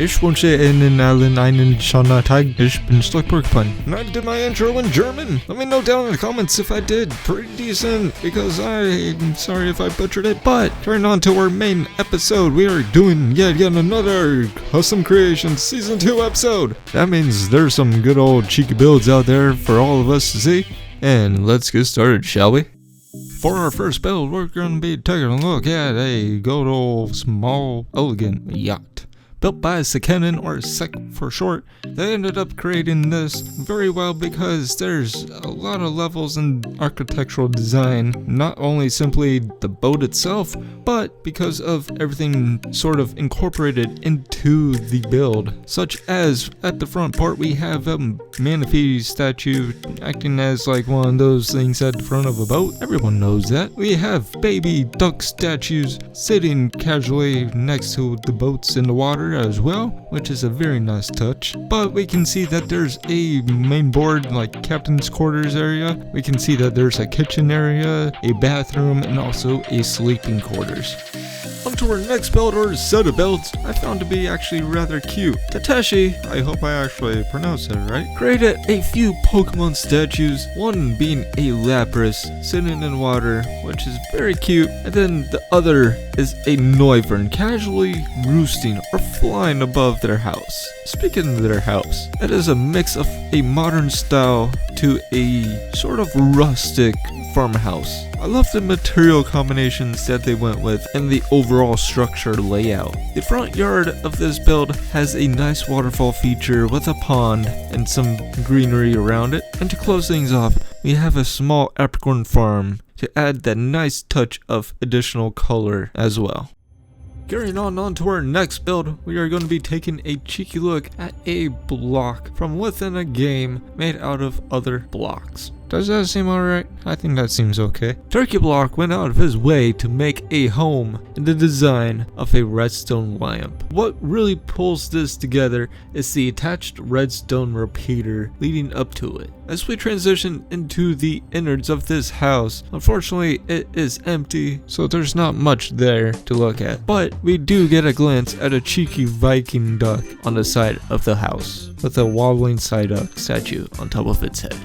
Ich wünsche Ihnen allen einen schönen Tag. Ich bin SlickPorcupine. And I did my intro in German. Let me know down in the comments if I did pretty decent, because I'm sorry if I butchered it. But turning on to our main episode, we are doing yet another Custom Creations Season 2 episode. That means there's some good old cheeky builds out there for all of us to see. And let's get started, shall we? For our first build, we're going to be taking a look at a good old small elegant yacht. Built by Sekanen, or Sek for short. They ended up creating this very well because there's a lot of levels in architectural design, not only simply the boat itself, but because of everything sort of incorporated into the build, such as at the front part we have a manaphy statue acting as like one of those things at the front of a boat. Everyone knows that. We have baby duck statues sitting casually next to the boats in the water as well, which is a very nice touch. But we can see that there's a main board, like captain's quarters area. We can see that there's a kitchen area, a bathroom, and also a sleeping quarters. On to our next build, or set of builds, I found to be actually rather cute. Tateshi, I hope I actually pronounced that right, created a few Pokemon statues, one being a Lapras sitting in water, which is very cute, and then the other is a Noivern casually roosting or flying above their house. Speaking of their house, it is a mix of a modern style to a sort of rustic farmhouse. I love the material combinations that they went with and the overall structure layout. The front yard of this build has a nice waterfall feature with a pond and some greenery around it. And to close things off, we have a small apricorn farm to add that nice touch of additional color as well. Carrying on to our next build, we are going to be taking a cheeky look at a block from within a game made out of other blocks. Does that seem alright? I think that seems okay. Turkey Block went out of his way to make a home in the design of a redstone lamp. What really pulls this together is the attached redstone repeater leading up to it. As we transition into the innards of this house, unfortunately it is empty, so there's not much there to look at. But we do get a glance at a cheeky Viking duck on the side of the house, with a wobbling Psyduck statue on top of its head.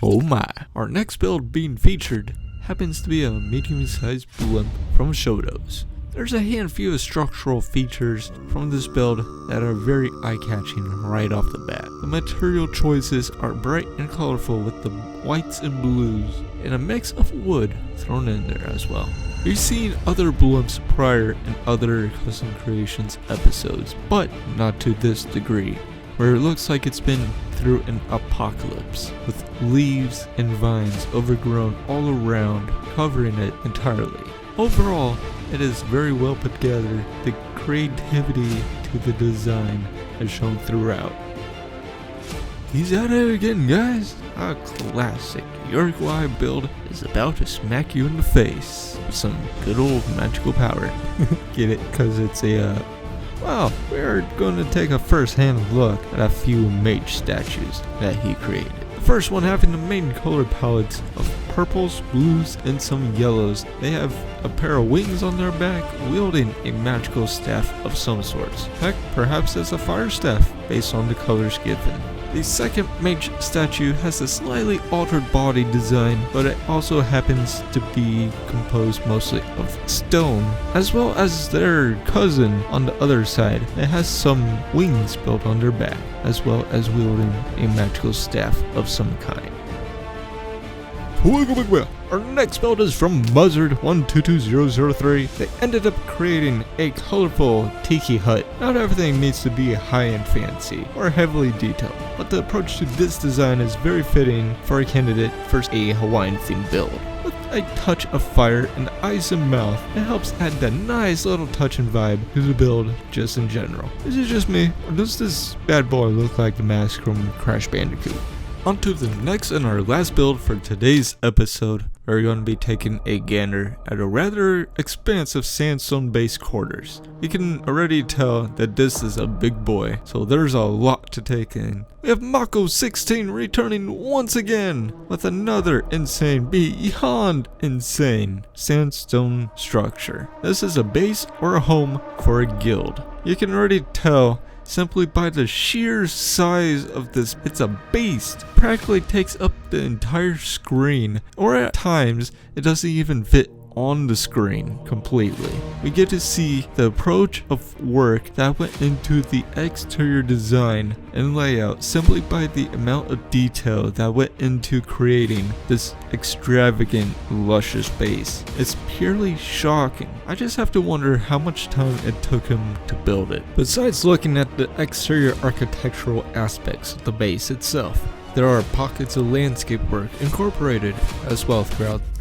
Oh my. Our next build being featured happens to be a medium-sized blimp from Shotos. There's a handful of structural features from this build that are very eye-catching right off the bat. The material choices are bright and colorful with the whites and blues, and a mix of wood thrown in there as well. We've seen other blimps prior in other Custom Creations episodes, but not to this degree, where it looks like it's been through an apocalypse, with leaves and vines overgrown all around, covering it entirely. Overall, it is very well put together. The creativity to the design has shown throughout. He's at it again, guys! A classic Jarico build is about to smack you in the face with some good old magical power. Get it? Because it's a well, we're going to take a first-hand look at a few mage statues that he created. The first one having the main color palettes of purples, blues, and some yellows. They have a pair of wings on their back, wielding a magical staff of some sorts. Heck, perhaps it's a fire staff, based on the colors given. The second mage statue has a slightly altered body design, but it also happens to be composed mostly of stone, as well as their cousin on the other side. It has some wings built on their back, as well as wielding a magical staff of some kind. Our next build is from Buzzard122003. They ended up creating a colorful tiki hut. Not everything needs to be high-end fancy or heavily detailed, but the approach to this design is very fitting for a candidate for a Hawaiian-themed build. With a touch of fire and eyes and mouth, it helps add that nice little touch and vibe to the build just in general. Is it just me, or does this bad boy look like the mask from Crash Bandicoot? On to the next and our last build for today's episode. are going to be taking a gander at a rather expansive sandstone base quarters. You can already tell that this is a big boy, so there's a lot to take in. We have Mako 16 returning once again with another insane, beyond insane sandstone structure. This is a base or a home for a guild. You can already tell simply by the sheer size of this. It's a beast. Practically takes up the entire screen, or at times it doesn't even fit on the screen completely. We get to see the approach of work that went into the exterior design and layout simply by the amount of detail that went into creating this extravagant, luscious base. It's purely shocking. I just have to wonder how much time it took him to build it. Besides looking at the exterior architectural aspects of the base itself, there are pockets of landscape work incorporated as well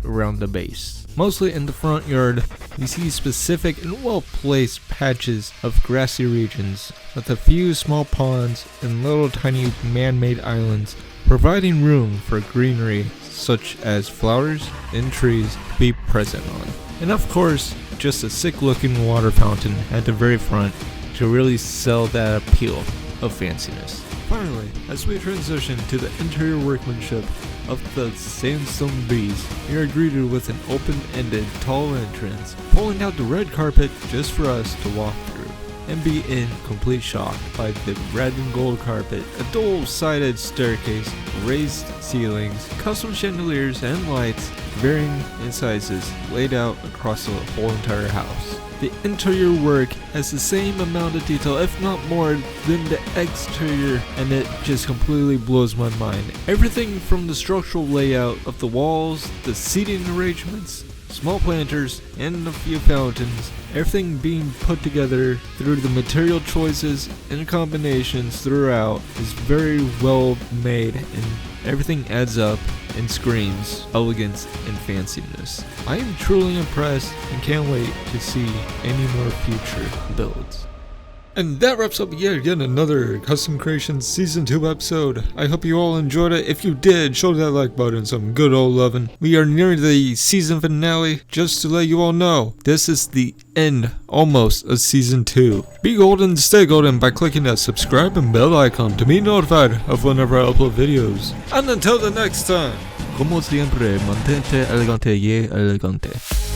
around the base. Mostly in the front yard, you see specific and well-placed patches of grassy regions with a few small ponds and little tiny man-made islands, providing room for greenery such as flowers and trees to be present on. And of course, just a sick-looking water fountain at the very front to really sell that appeal of fanciness. Finally, as we transition to the interior workmanship of the sandstone beast, we are greeted with an open-ended tall entrance, pulling out the red carpet just for us to walk through, and be in complete shock by the red and gold carpet, a dual-sided staircase, raised ceilings, custom chandeliers and lights, varying in sizes, laid out across the whole entire house. The interior work has the same amount of detail, if not more, than the exterior, and it just completely blows my mind. Everything from the structural layout of the walls, the seating arrangements, small planters, and a few fountains, everything being put together through the material choices and combinations throughout is very well made, and everything adds up and screams elegance and fanciness. I am truly impressed and can't wait to see any more future builds. And that wraps up yet again another Custom Creations Season 2 episode. I hope you all enjoyed it. If you did, show that like button some good old lovin'. We are nearing the season finale. Just to let you all know, this is the end, almost, of Season 2. Be golden, stay golden by clicking that subscribe and bell icon to be notified of whenever I upload videos. And until the next time, como siempre, mantente elegante y elegante.